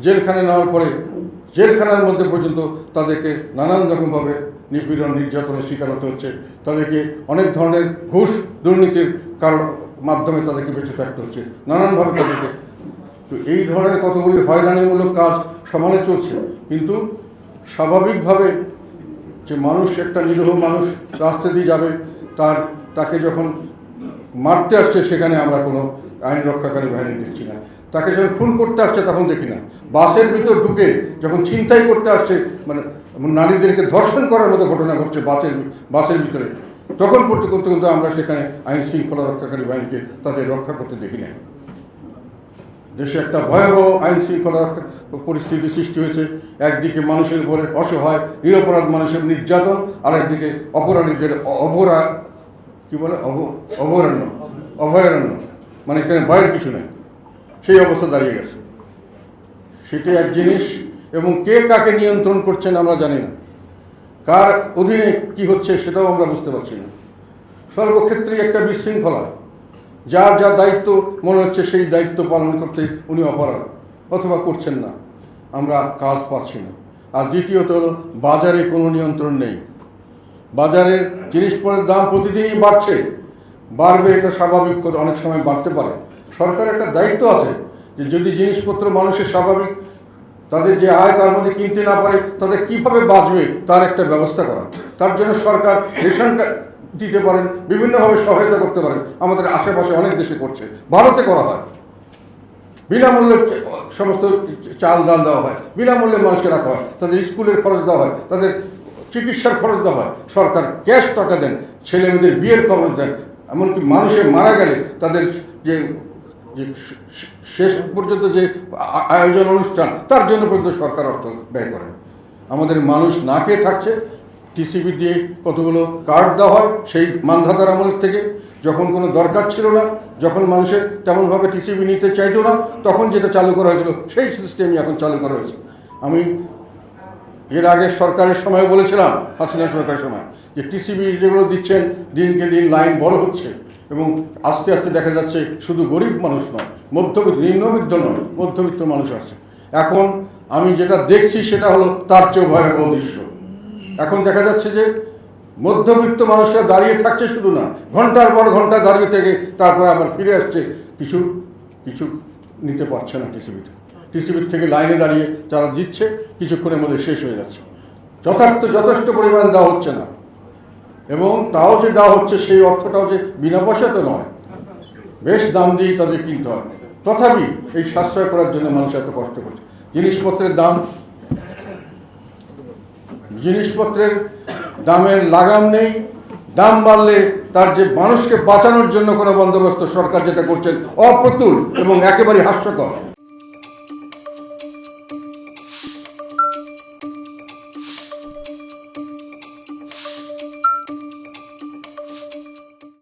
জেলখানে নেওয়ার পরে জেলখানার মধ্যে পর্যন্ত তাদেরকে নানান রকমভাবে নিপীড়ন নির্যাতনের শিকার হতে হচ্ছে, তাদেরকে অনেক ধরনের ঘুষ দুর্নীতির মাধ্যমে তাদেরকে বেঁচে থাকতে হচ্ছে, নানানভাবে তাদেরকে। তো এই ধরনের কতগুলি হয়রানিমূলক কাজ সমানে চলছে, কিন্তু স্বাভাবিকভাবে যে মানুষ, একটা নিরীহ মানুষ রাস্তা দিয়ে যাবে, তাকে যখন মারতে আসছে সেখানে আমরা কোনো আইন রক্ষাকারী বাহিনী দেখছি না। তাকে যখন খুন করতে আসছে তখন দেখি না। বাসের ভিতর ঢুকে যখন ছিনতাই করতে আসছে, মানে নারীদেরকে ধর্ষণ করার মতো ঘটনা ঘটছে বাসের ভিতরে, তখন করতে করতে কিন্তু আমরা সেখানে আইন শৃঙ্খলা রক্ষাকারী বাহিনীকে তাদের রক্ষা করতে দেখি না। দেশে একটা ভয়াবহ আইন শৃঙ্খলা পরিস্থিতি সৃষ্টি হয়েছে। একদিকে মানুষের উপরে অসহায় নিরপরাধ মানুষের নির্যাতন, আর একদিকে অপরাধীদের অভয়ারণ্য, মানে এখানে ভয়ের কিছু নেই, সেই অবস্থা দাঁড়িয়ে গেছে। সেটি এক জিনিস, এবং কে কাকে নিয়ন্ত্রণ করছেন আমরা জানি না, কার অধীনে কি হচ্ছে সেটাও আমরা বুঝতে পারছি না। সর্বক্ষেত্রেই একটা বিশৃঙ্খলা, যার যা দায়িত্ব মনে হচ্ছে সেই দায়িত্ব পালন করতে উনি অপারগ অথবা করছেন না, আমরা কাজ পাচ্ছি না। আর দ্বিতীয়ত হলো বাজারে কোনো নিয়ন্ত্রণ নেই। বাজারের জিনিসপত্রের দাম প্রতিদিনই বাড়বে, এটা স্বাভাবিক, অনেক সময় বাড়তে পারে। সরকারের একটা দায়িত্ব আছে যে যদি জিনিসপত্র মানুষের স্বাভাবিক তাদের যে আয় তার মধ্যে কিনতে না পারে, তাদের কিভাবে বাঁচবে তার একটা ব্যবস্থা করা। তার জন্য সরকার রেশন দিতে পারেন, বিভিন্নভাবে সহায়তা করতে পারেন। আমাদের আশেপাশে অনেক দেশে করছে, ভারতে করা হয়, বিনামূল্যে সমস্ত চাল ডাল দেওয়া হয়, বিনামূল্যে মানুষকে রাখা হয়, তাদের স্কুলের খরচ দেওয়া হয়, তাদের চিকিৎসার খরচ দেওয়া হয়, সরকার ক্যাশ টাকা দেন, ছেলে মেয়েদের বিয়ের খরচ দেন, এমনকি মানুষের মারা গেলে তাদের যে শেষ পর্যন্ত যে আয়োজন অনুষ্ঠান তার জন্য পর্যন্ত সরকার অর্থ ব্যয় করেন। আমাদের মানুষ না খেয়ে থাকছে, টিসিবি দিয়ে কতগুলো কার্ড দেওয়া হয় সেই মানধাতার আমলের থেকে, যখন কোনো দরকার ছিল না, যখন মানুষের তেমনভাবে টিসিবি নিতে চাইতো না, তখন যেটা চালু করা হয়েছিল সেই সিস্টেমই এখন চালু করা হয়েছে। আমি এর আগে সরকারের সময় বলেছিলাম, হাসিনা সরকারের সময়, যে টিসিবি যেগুলো দিচ্ছেন দিনকে দিন লাইন বড় হচ্ছে, এবং আস্তে আস্তে দেখা যাচ্ছে শুধু গরিব মানুষ নয়, নিম্নবিত্ত নয়, মধ্যবিত্ত মানুষ আসছে। এখন আমি যেটা দেখছি সেটা হলো তার চেয়েও ভয়াবহ দৃশ্য। এখন দেখা যাচ্ছে যে মধ্যবিত্ত মানুষরা দাঁড়িয়ে থাকছে শুধু না, ঘন্টার পর ঘন্টা দাঁড়িয়ে থেকে তারপরে আবার ফিরে আসছে, কিছু নিতে পারছে না টিসিবির থেকে লাইনে দাঁড়িয়ে যারা দিচ্ছে কিছুক্ষণের মধ্যে শেষ হয়ে যাচ্ছে। যথেষ্ট পরিমাণ দেওয়া হচ্ছে না, এবং তাও যে দেওয়া হচ্ছে সেই অর্থটাও যে বিনা পয়সাতে নয়, বেশ দাম দিয়েই তাদের কিনতে হয়। তথাপি এই সাশ্রয় করার জন্য মানুষ এত কষ্ট করছে। জিনিসপত্রের দামের লাগাম নেই, দাম বাড়লে তার যে মানুষকে বাঁচানোর জন্য কোনো বন্দোবস্ত সরকার যেটা করছেন অপ্রতুল এবং একেবারে হাস্যকর।